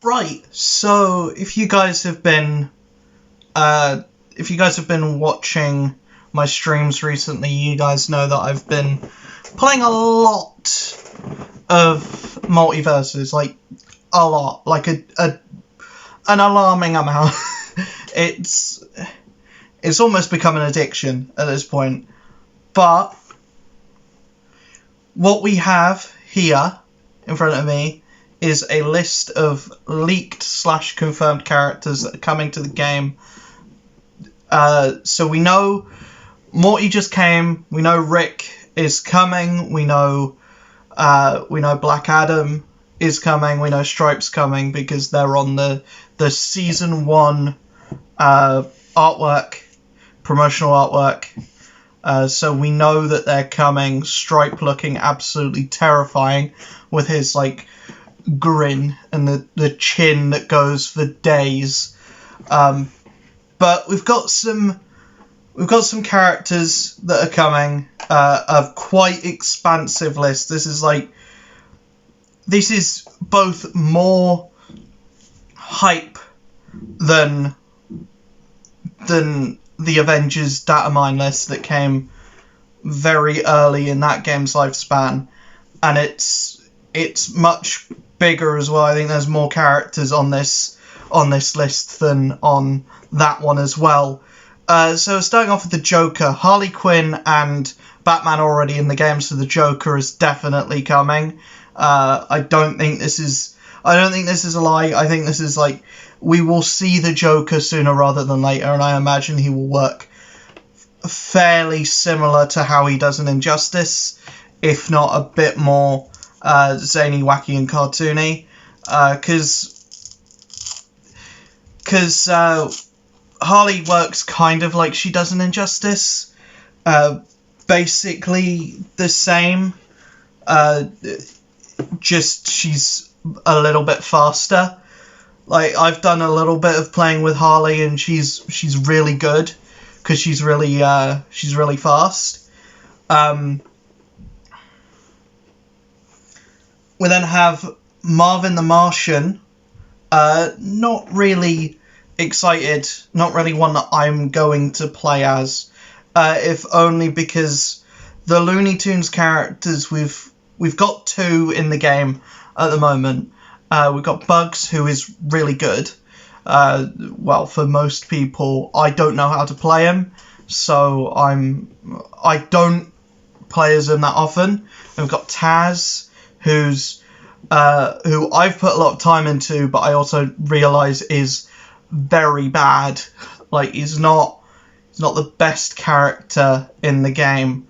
Right, so if you guys have been watching my streams recently, you guys know that I've been playing a lot of Multiversus, like a lot, like an alarming amount. It's almost become an addiction at this point. But what we have here in front of me is a list of leaked / confirmed characters that are coming to the game. So we know Morty just came. We know Rick is coming. We know Black Adam is coming. We know Stripe's coming because they're on the season 1 artwork, promotional artwork. So we know that they're coming. Stripe looking absolutely terrifying with his like grin and the chin that goes for days. But we've got some characters that are coming. A quite expansive list. This is both more hype than the Avengers datamine list that came very early in that game's lifespan, and it's much bigger as well. I think there's more characters on this list than on that one as well. So starting off with the Joker, Harley Quinn and Batman are already in the game, so the Joker is definitely coming. I don't think this is a lie. I think this is like, we will see the Joker sooner rather than later, and I imagine he will work fairly similar to how he does in Injustice, if not a bit more zany, wacky, and cartoony. Because Harley works kind of like she does in Injustice. Basically the same. Just she's a little bit faster. Like, I've done a little bit of playing with Harley, and she's really good because she's really fast. We then have Marvin the Martian. Not really excited. Not really one that I'm going to play as. If only because the Looney Tunes characters, we've got 2 in the game at the moment. We've got Bugs, who is really good. Well, for most people, I don't know how to play him, so I don't play as him that often. And we've got Taz, who I've put a lot of time into, but I also realise is very bad. Like, he's not the best character in the game.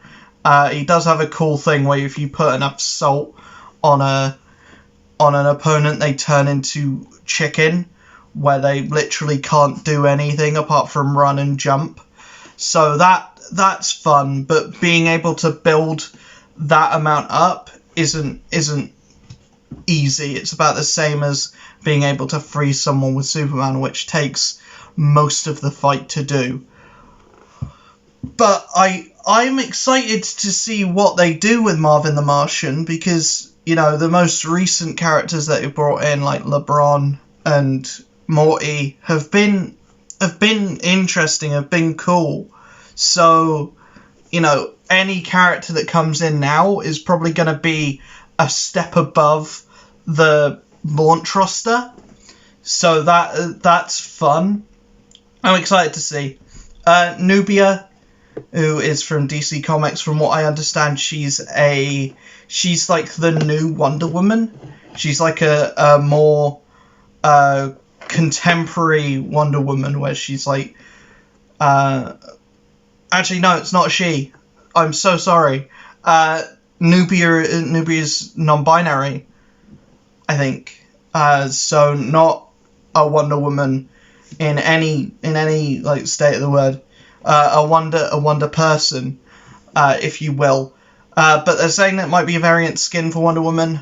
He does have a cool thing where if you put enough salt on an opponent, they turn into chicken, where they literally can't do anything apart from run and jump. So that's fun, but being able to build that amount up isn't easy. It's about the same as being able to freeze someone with Superman, which takes most of the fight to do. But I'm excited to see what they do with Marvin the Martian, because, you know, the most recent characters that have brought in, like LeBron and Morty, have been interesting, have been cool. So, you know, any character that comes in now is probably going to be a step above the launch roster. So that's fun. I'm excited to see. Nubia, who is from DC Comics. From what I understand, she's like the new Wonder Woman. She's like a more contemporary Wonder Woman, where she's like, actually no, it's not she. I'm so sorry. Nubia's non-binary, I think. So not a Wonder Woman in any like state of the word. A Wonder person, if you will. But they're saying that might be a variant skin for Wonder Woman.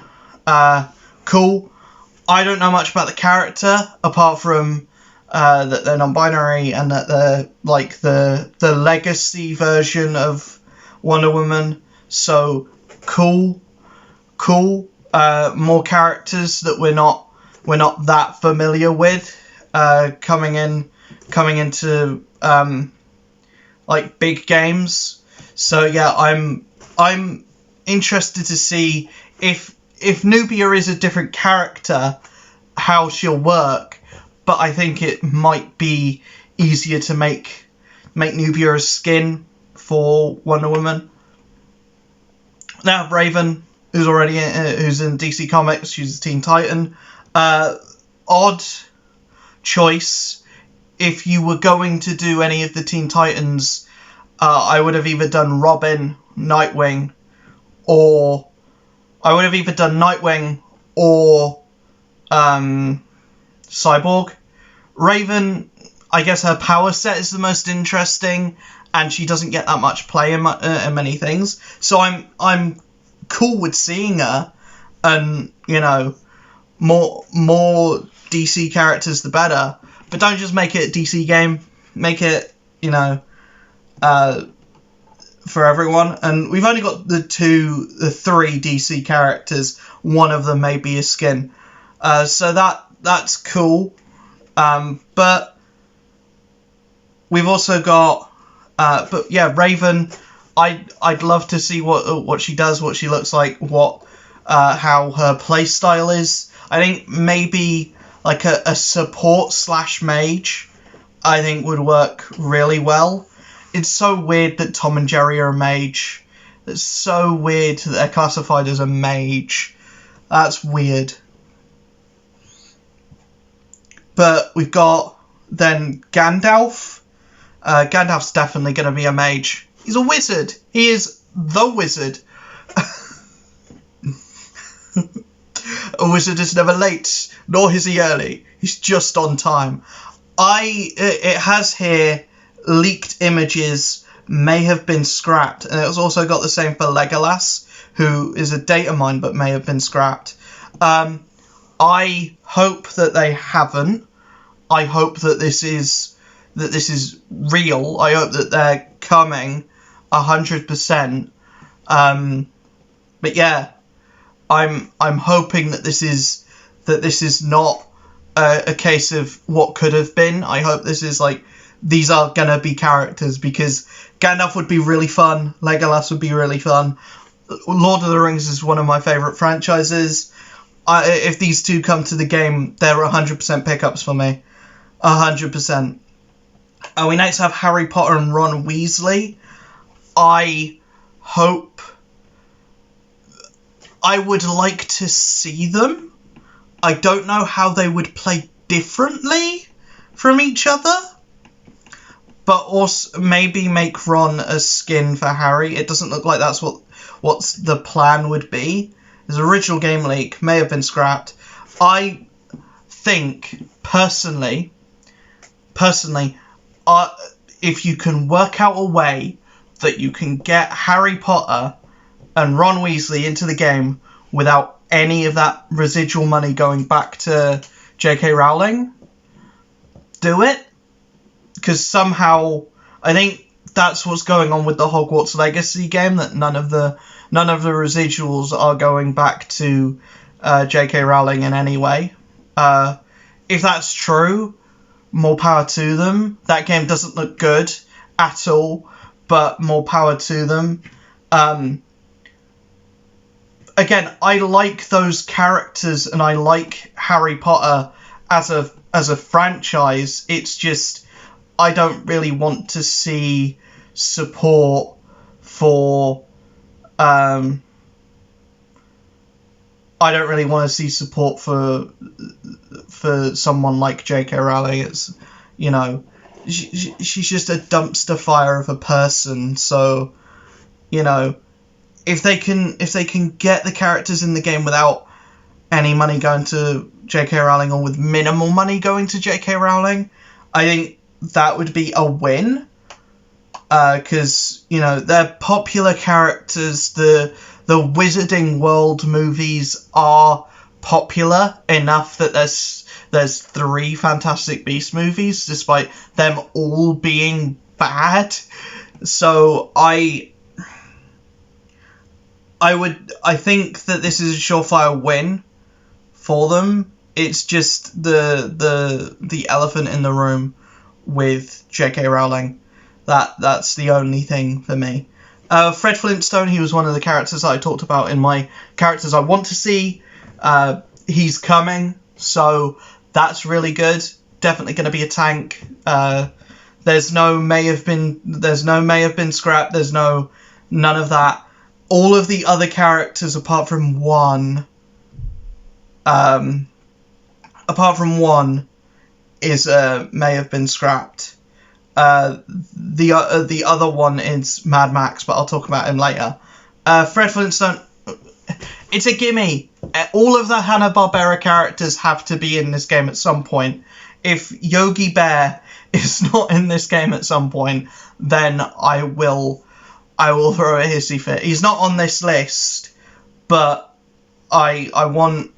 Cool. I don't know much about the character, apart from that they're non-binary and that they're like the legacy version of Wonder Woman. So cool. More characters that we're not we're not that familiar with coming into like big games. So yeah, I'm interested to see if Nubia is a different character, how she'll work. But I think it might be easier to make Nubia a skin for Wonder Woman. Now Raven, who's in DC Comics, she's a Teen Titan. Odd choice. If you were going to do any of the Teen Titans, I would have either done Robin, Nightwing, or Cyborg. Raven, I guess her power set is the most interesting, and she doesn't get that much play in many things. So I'm cool with seeing her, and you know, more DC characters the better. But don't just make it a DC game. Make it, you know, for everyone. And we've only got the 3 DC characters. One of them may be a skin. So that's cool. But we've also got, but yeah, Raven. I'd love to see what she does, what she looks like, how her playstyle is. I think maybe like a support / mage, I think would work really well. It's so weird that Tom and Jerry are a mage. It's so weird that they're classified as a mage. That's weird. But we've got then Gandalf. Gandalf's definitely going to be a mage. He's a wizard. He is the wizard. A wizard is never late, nor is he early. He's just on time. It has here leaked images may have been scrapped, and it's also got the same for Legolas, who is a data mine but may have been scrapped. I hope that they haven't. I hope that this is real. I hope that they're coming 100%. But yeah, I'm hoping that this is not a case of what could have been. I hope this is like, these are gonna be characters, because Gandalf would be really fun. Legolas would be really fun. Lord of the Rings is one of my favourite franchises. If these two come to the game, they're 100% pickups for me. 100%. We next have Harry Potter and Ron Weasley. I would like to see them. I don't know how they would play differently from each other. But also maybe make Ron a skin for Harry. It doesn't look like that's what's the plan would be. His original game leak may have been scrapped. I think, personally, if you can work out a way that you can get Harry Potter and Ron Weasley into the game without any of that residual money going back to J.K. Rowling, do it. Because somehow, I think that's what's going on with the Hogwarts Legacy game, that none of the residuals are going back to J.K. Rowling in any way. If that's true, more power to them. That game doesn't look good at all, but more power to them. Again, I like those characters, and I like Harry Potter as a franchise. It's just, I don't really want to see support for I don't really want to see support for someone like J.K. Rowling. It's, you know, she's just a dumpster fire of a person. So, you know, if they can get the characters in the game without any money going to J.K. Rowling, or with minimal money going to J.K. Rowling, I think that would be a win. Because, you know, they're popular characters. The Wizarding World movies are popular enough that there's 3 Fantastic Beasts movies, despite them all being bad. So I think that this is a surefire win for them. it's just the elephant in the room with J.K. Rowling. That's the only thing for me. Fred Flintstone, he was one of the characters that I talked about in my characters I want to see. He's coming, so that's really good. Definitely going to be a tank. There's no may have been scrapped. There's none of that. All of the other characters, apart from one, is may have been scrapped. The other one is Mad Max, but I'll talk about him later. Fred Flintstone, it's a gimme. All of the Hanna-Barbera characters have to be in this game at some point. If Yogi Bear is not in this game at some point, then I will throw a hissy fit. He's not on this list, but I want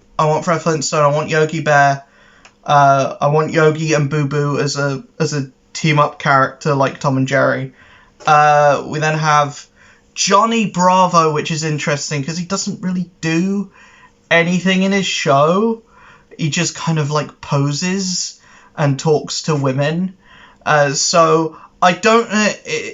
Fred Flintstone. I want Yogi Bear. I want Yogi and Boo Boo as a team up character like Tom and Jerry. We then have Johnny Bravo, which is interesting because he doesn't really do anything in his show. He just kind of like poses and talks to women. So I don't.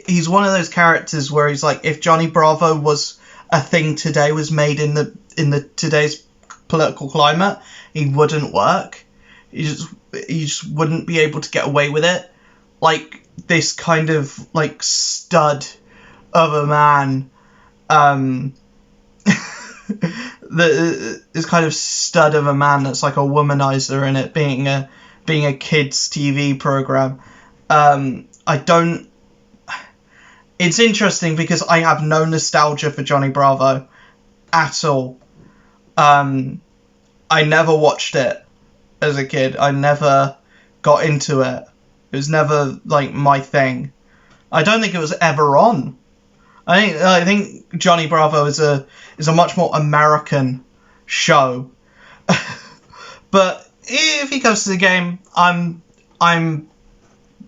He's one of those characters where he's like, if Johnny Bravo was a thing today, was made in the today's political climate, he wouldn't work. He just wouldn't be able to get away with it. Like this kind of like stud of a man, this kind of stud of a man that's like a womanizer in it, being a kids TV program. It's interesting because I have no nostalgia for Johnny Bravo at all. I never watched it as a kid. I never got into it. It was never like my thing. I don't think it was ever on. I think Johnny Bravo is a much more American show. But if he goes to the game, I'm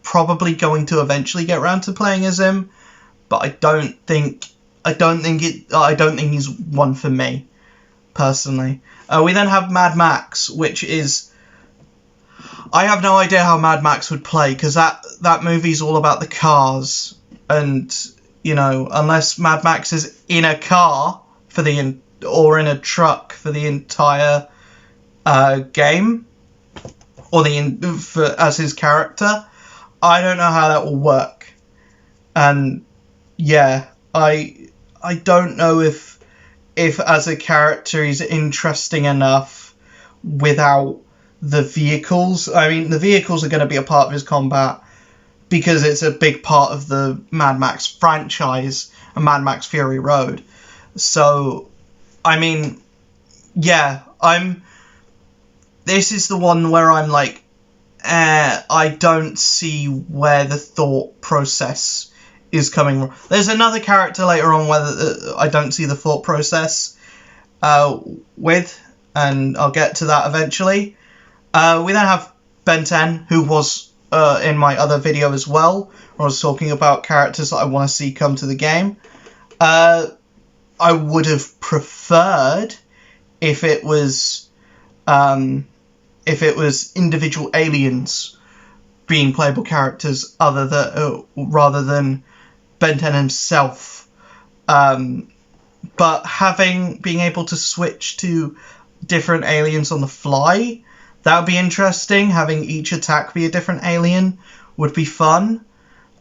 probably going to eventually get around to playing as him, but I don't think he's one for me personally. We then have Mad Max, which is, I have no idea how Mad Max would play, because that movie's all about the cars, and you know, unless Mad Max is in a car or in a truck for the entire game, or as his character, I don't know how that will work. And yeah, I don't know if as a character he's interesting enough without the vehicles. I mean, the vehicles are going to be a part of his combat because it's a big part of the Mad Max franchise and Mad Max Fury Road. So, I mean, yeah, this is the one where I'm like, I don't see where the thought process is coming from. There's another character later on where I don't see the thought process with, and I'll get to that eventually. We then have Ben 10, who was in my other video as well, where I was talking about characters that I want to see come to the game. I would have preferred if it was individual aliens being playable characters rather than Ben 10 himself. But being able to switch to different aliens on the fly, that would be interesting. Having each attack be a different alien would be fun.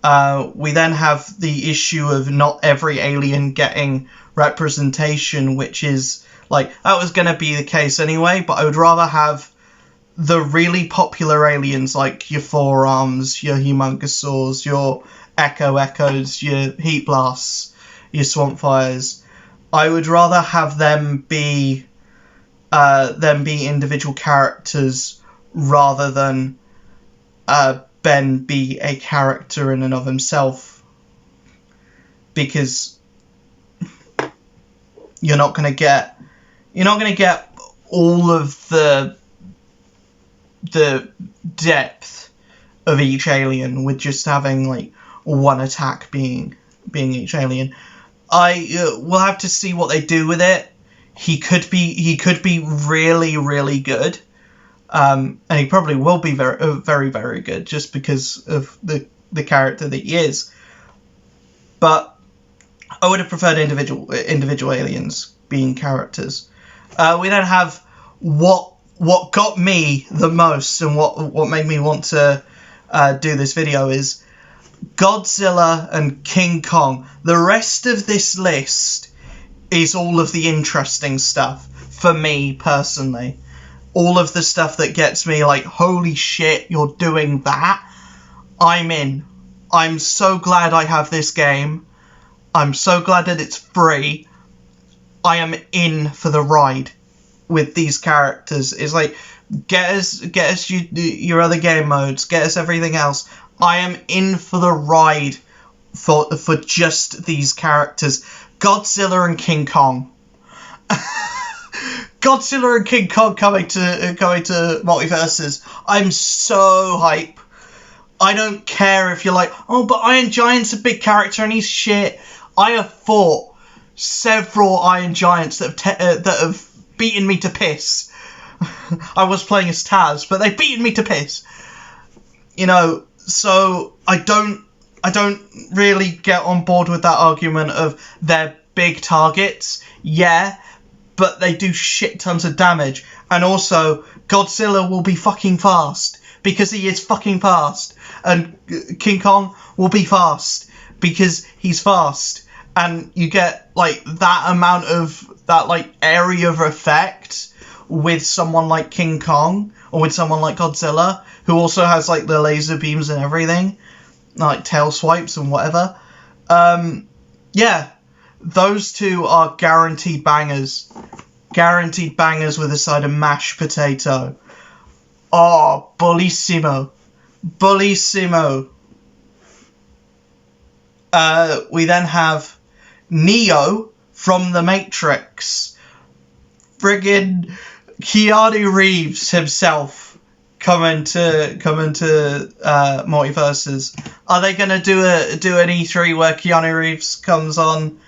We then have the issue of not every alien getting representation, which is like, that was going to be the case anyway, but I would rather have the really popular aliens like your Forearms, your Humongousaurs, your Echoes, your Heat Blasts, your Swamp Fires. I would rather have them be individual characters rather than Ben be a character in and of himself, because you're not going to get all of the depth of each alien with just having like one attack being each alien. We'll have to see what they do with it. He could be really, really good. and he probably will be very, very, very good just because of the character that he is. But I would have preferred individual aliens being characters. We then have what got me the most and what made me want to do this video is Godzilla and King Kong. The rest of this list is all of the interesting stuff for me personally. All of the stuff that gets me like, holy shit, you're doing that. I'm in. I'm so glad I have this game. I'm so glad that it's free. I am in for the ride with these characters. It's like, get us your other game modes, get us everything else. I am in for the ride for just these characters. Godzilla and King Kong. Godzilla and King Kong coming to Multiversus. I'm so hype. I don't care if you're like, oh, but Iron Giant's a big character and he's shit. I have fought several Iron Giants that have beaten me to piss. I was playing as Taz, but they've beaten me to piss. You know, so I don't really get on board with that argument of they're big targets. Yeah, but they do shit tons of damage. And also, Godzilla will be fucking fast because he is fucking fast. And King Kong will be fast because he's fast. And you get like that amount of that like area of effect with someone like King Kong or with someone like Godzilla, who also has like the laser beams and everything, like tail swipes and whatever. Yeah, those two are guaranteed bangers. Guaranteed bangers with a side of mashed potato. Oh, bullissimo. Bullissimo. We then have Neo from The Matrix. Friggin' Keanu Reeves himself coming to Multiversus. Are they gonna do an E3 where Keanu Reeves comes on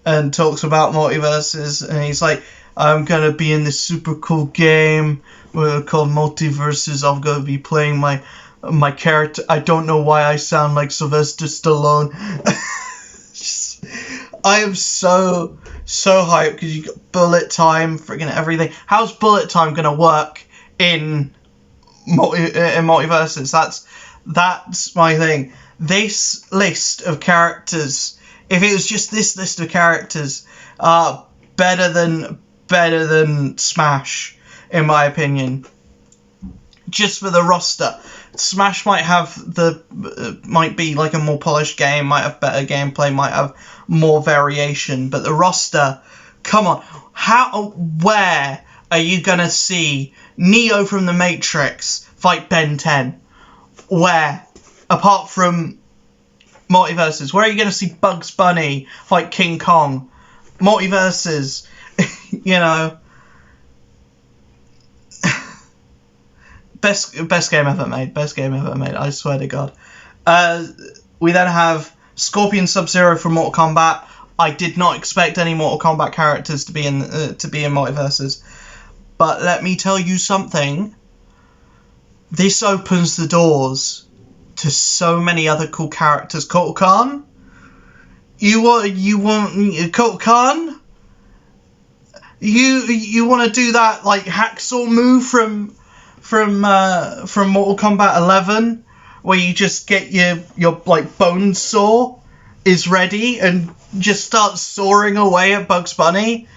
and talks about Multiversus and he's like, I'm gonna be in this super cool game called Multiversus. I'm gonna be playing my character. I don't know why I sound like Sylvester Stallone. I am so hyped because you got bullet time, friggin' everything. How's bullet time gonna work in Multiversus? That's my thing. This list of characters, if it was just this list of characters, better than Smash, in my opinion. Just for the roster. Smash might be like a more polished game, might have better gameplay, might have more variation, but the roster, come on, where are you gonna see Neo from The Matrix fight Ben 10? Where? Apart from Multiversus, where are you gonna see Bugs Bunny fight King Kong? Multiversus, you know. Best game ever made. Best game ever made. I swear to God. We then have Scorpion Sub-Zero from Mortal Kombat. I did not expect any Mortal Kombat characters to be in Multiversus, but let me tell you something. This opens the doors to so many other cool characters. Kotal Kahn. You want Kotal Kahn? You want to do that like hacksaw move from Mortal Kombat 11, where you just get your like bone saw is ready and just start sawing away at Bugs Bunny?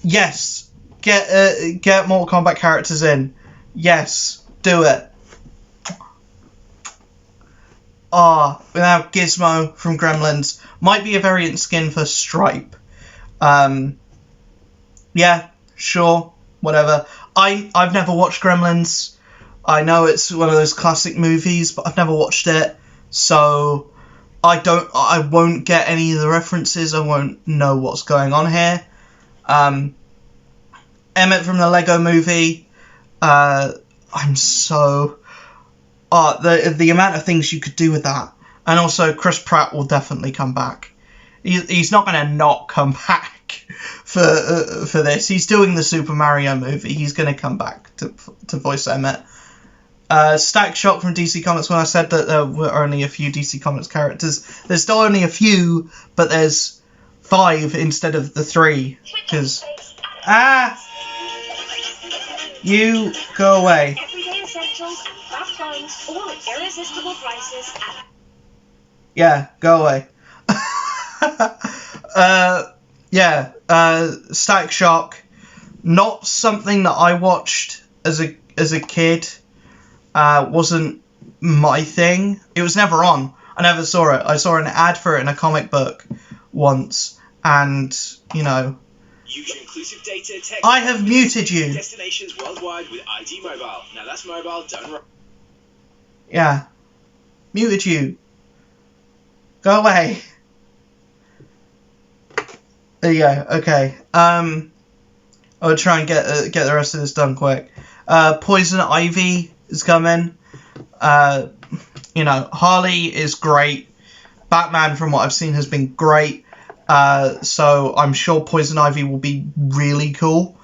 Yes, get Mortal Kombat characters in. Yes, do it. We have Gizmo from Gremlins. Might be a variant skin for Stripe. Yeah, sure, whatever. I've never watched Gremlins. I know it's one of those classic movies, but I've never watched it, so I won't get any of the references. I won't know what's going on here. Emmett from the Lego Movie. I'm so the amount of things you could do with that, and also Chris Pratt will definitely come back. He's not going to not come back for this. He's doing the Super Mario movie. He's going to come back to voice Emmett. Stack Shock from DC Comics, when I said that there were only a few DC Comics characters, there's still only a few, but there's 5 instead of the 3, because... You go away. Everyday essentials, fast phones, all at irresistible prices at... Yeah, go away. Static Shock, not something that I watched as a kid. Wasn't my thing. It was never on. I never saw it. I saw an ad for it in a comic book once, and you know. Use inclusive data, text, I have muted you. Destinations worldwide with ID Mobile. Now that's mobile done right. Yeah, muted you. Go away. There you go. Okay. I'll try and get the rest of this done quick. Poison Ivy is coming. You know, Harley is great. Batman, from what I've seen, has been great. So I'm sure Poison Ivy will be really cool.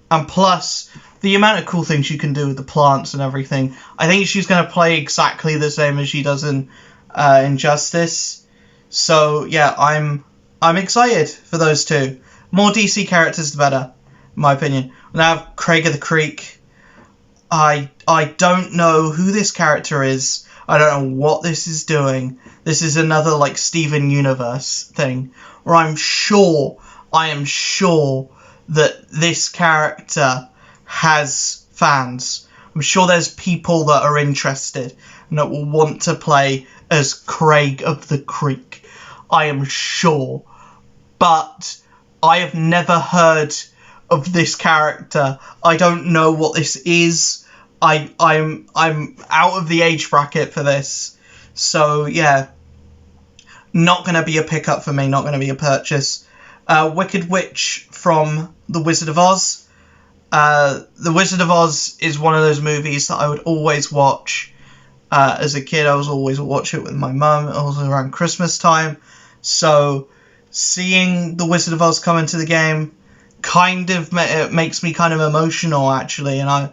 And plus, the amount of cool things you can do with the plants and everything. I think she's going to play exactly the same as she does in Injustice. So yeah, I'm excited for those two. More DC characters, the better, in my opinion. We now have Craig of the Creek. I don't know who this character is. I don't know what this is doing. This is another like Steven Universe thing, where I am sure that this character has fans. I'm sure there's people that are interested and that will want to play as Craig of the Creek. I am sure. But I have never heard of this character. I don't know what this is. I'm out of the age bracket for this. So yeah. Not going to be a pickup for me, not going to be a purchase. Wicked Witch from The Wizard of Oz. The Wizard of Oz is one of those movies that I would always watch. As a kid, I was always watch it with my mum. It was around Christmas time. So, seeing The Wizard of Oz come into the game kind of makes me kind of emotional, actually. And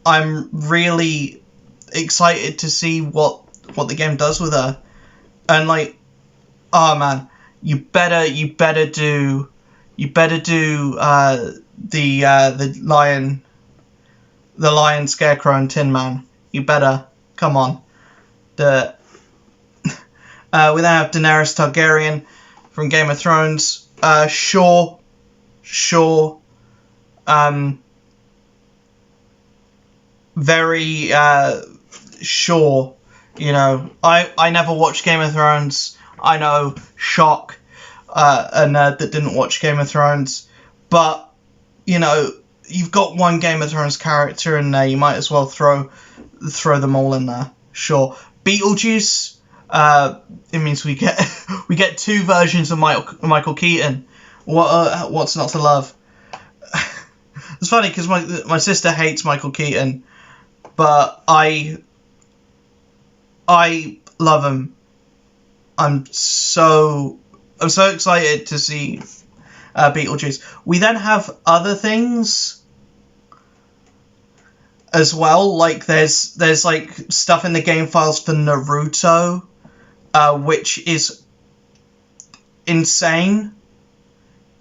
I'm really excited to see what the game does with her. And, like, oh man, you better do the lion, Scarecrow, and Tin Man. You better, come on. We then have Daenerys Targaryen from Game of Thrones. Sure. Very sure. You know, I never watched Game of Thrones. I know, shock, a nerd that didn't watch Game of Thrones, but, you know, you've got one Game of Thrones character in there, you might as well throw them all in there, sure. Beetlejuice, it means we get 2 versions of Michael Keaton. What's not to love? It's funny, because my sister hates Michael Keaton, but I love him. I'm so excited to see Beetlejuice. We then have other things as well. Like there's like stuff in the game files for Naruto, which is insane.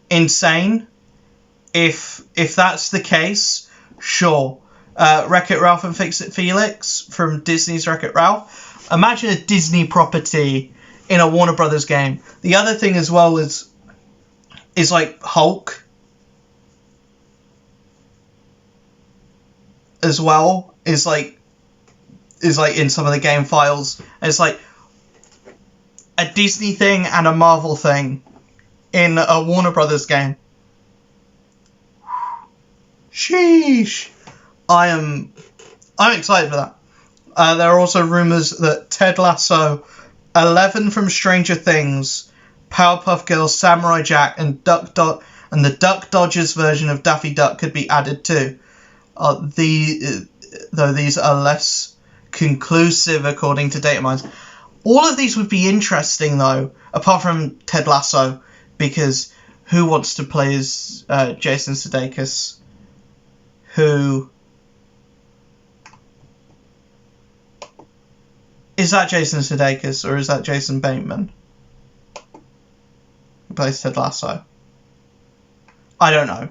If that's the case, sure. Wreck-It Ralph and Fix-It Felix from Disney's Wreck-It Ralph. Imagine a Disney property in a Warner Brothers game. The other thing as well is like Hulk as well is like in some of the game files. It's like a Disney thing and a Marvel thing in a Warner Brothers game. Sheesh. I'm excited for that. There are also rumours that Ted Lasso, 11 from Stranger Things, Powerpuff Girls, Samurai Jack, and the Duck Dodgers version of Daffy Duck could be added too. Though these are less conclusive according to data mines. All of these would be interesting though, apart from Ted Lasso, because who wants to play as Jason Sudeikis? Who Is that Jason Sudeikis or is that Jason Bateman? Who plays Ted Lasso? I don't know.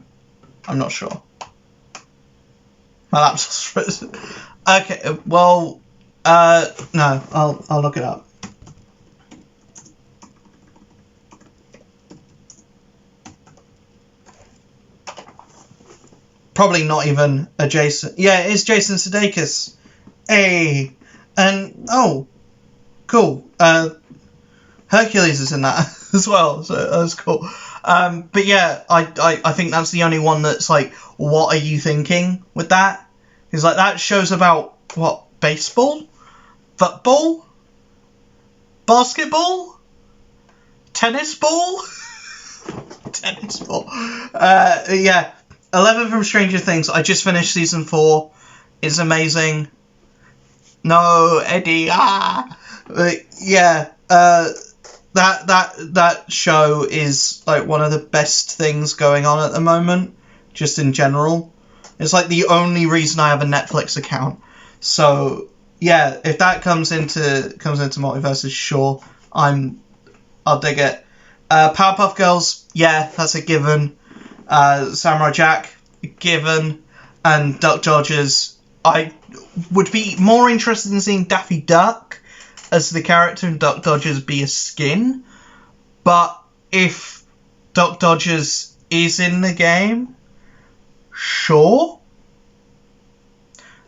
I'm not sure. My laptop's frozen. Okay, well, no, I'll look it up. Probably not even a Jason. Yeah, it is Jason Sudeikis. Hey, and oh, cool. Hercules is in that as well, so that's cool. But yeah, I think that's the only one that's like, what are you thinking with that? Because like that show's about what, baseball, football, basketball, tennis ball, tennis ball. Yeah. 11 from Stranger Things. I just finished season 4. It's amazing. No, Eddie. Yeah. That show is like one of the best things going on at the moment, just in general. It's like the only reason I have a Netflix account. So yeah, if that comes into Multiversus, sure, I'll dig it. Powerpuff Girls, yeah, that's a given. Samurai Jack, given, and Duck Dodgers. I would be more interested in seeing Daffy Duck as the character and Duck Dodgers be a skin, but if Duck Dodgers is in the game, sure.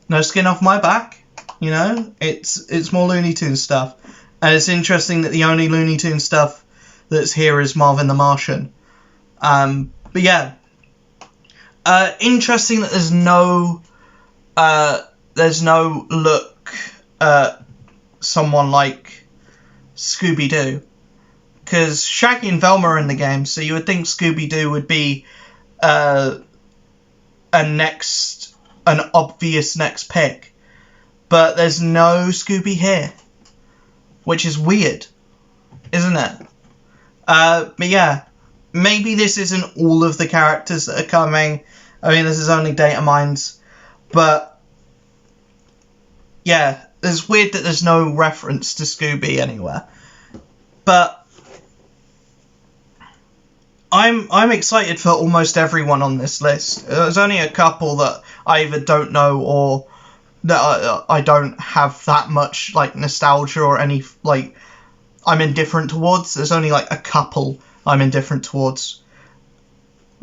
No skin off my back, you know, it's more Looney Tunes stuff, and it's interesting that the only Looney Tunes stuff that's here is Marvin the Martian. But yeah, interesting that there's no look at someone like Scooby-Doo, because Shaggy and Velma are in the game, so you would think Scooby-Doo would be an obvious next pick, but there's no Scooby here, which is weird, isn't it? But yeah. Maybe this isn't all of the characters that are coming. I mean, this is only data mines. But yeah, it's weird that there's no reference to Scooby anywhere. But I'm excited for almost everyone on this list. There's only a couple that I either don't know or that I don't have that much like nostalgia or any like I'm indifferent towards. There's only like a couple I'm indifferent towards,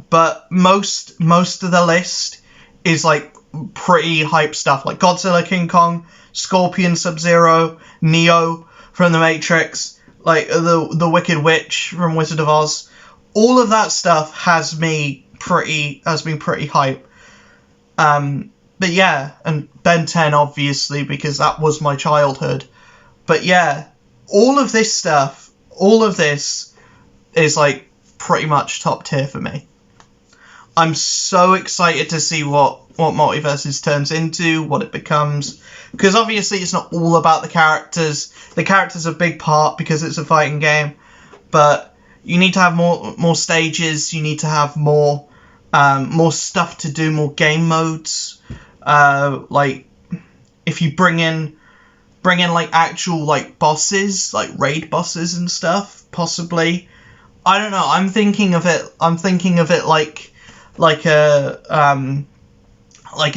but most of the list is like pretty hype stuff, like Godzilla, King Kong, Scorpion, Sub-Zero, Neo from The Matrix, like the Wicked Witch from Wizard of Oz. All of that stuff has been pretty hype. But yeah, and Ben 10 obviously, because that was my childhood. But yeah, all of this stuff, all of this is like pretty much top tier for me. I'm so excited to see what Multiversus turns into, what it becomes, because obviously it's not all about the characters. The characters are a big part because it's a fighting game, but you need to have more stages. You need to have more stuff to do, more game modes. Like if you bring in like actual like bosses, like raid bosses and stuff, possibly. I don't know. I'm thinking of it like in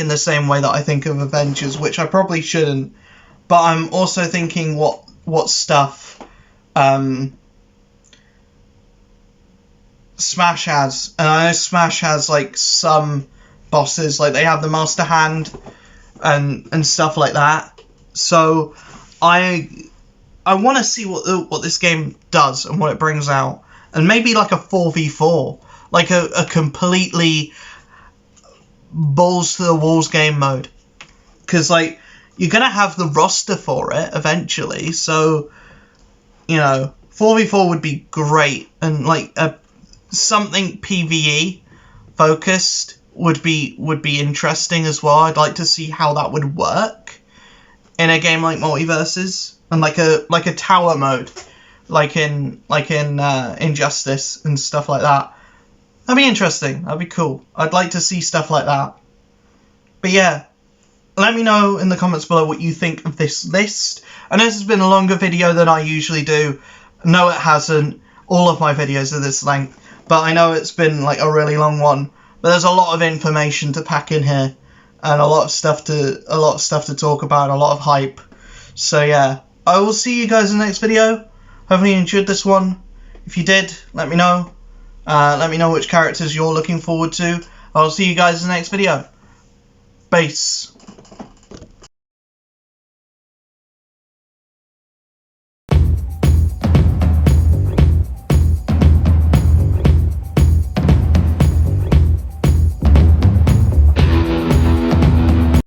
the same way that I think of Avengers, which I probably shouldn't. But I'm also thinking what stuff Smash has, and I know Smash has like some bosses, like they have the Master Hand and stuff like that. So I want to see what this game does and what it brings out. And maybe like a 4v4, like a completely balls to the walls game mode, because like you're gonna have the roster for it eventually. So you know, 4v4 would be great, and like something PvE focused would be interesting as well. I'd like to see how that would work in a game like Multiversus, and like a tower mode. Like in Injustice and stuff like that. That'd be interesting. That'd be cool. I'd like to see stuff like that. But yeah, let me know in the comments below what you think of this list. I know this has been a longer video than I usually do. No, it hasn't. All of my videos are this length, but I know it's been like a really long one. But there's a lot of information to pack in here, and a lot of stuff to talk about, a lot of hype. So yeah, I will see you guys in the next video. Hopefully you enjoyed this one. If you did, let me know. Let me know which characters you're looking forward to. I'll see you guys in the next video. Peace.